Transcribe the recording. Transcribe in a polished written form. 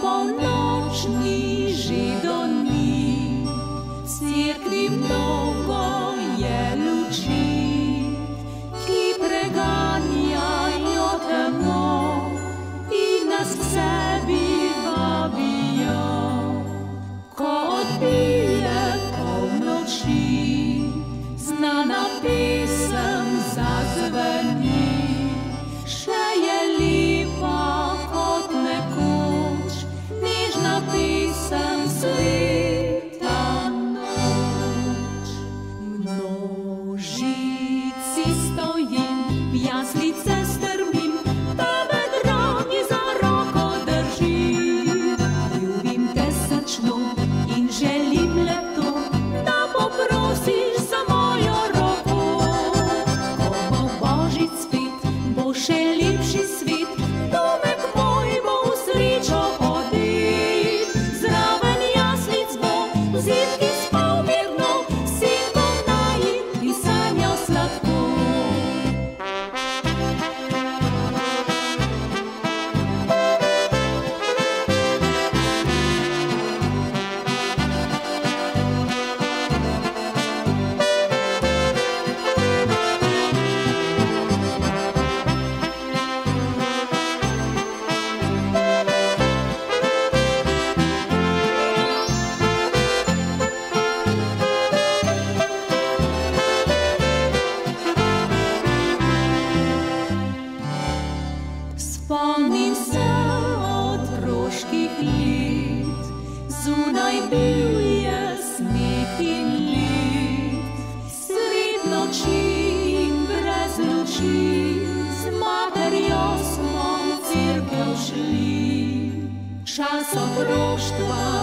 polnočni že do dni, v cerkvi mnogo je luči, ki preganjajo temo in nas k sebi vabijo. Ko odbije polnoči, znana pesem zazveni, še je lepa kot nekoč, nežna pesem sveta noč. V množici stojim, v jaslice strmim, tebe dragi za roko držim. Ljubim te srčno in želim le to, da poprosiš za mojo roko. Ko bo božič spet, bo še lepši svet, domek moj bo v srečo odet. Zraven jaslic bo zid, ki spal mirno, sinkom najin in sanjal sladko. Spomnim se otroških let, zunaj bil je sneg in led. Sred noči in brez luči, z materjo smo v cerkev šli. Čas otroštva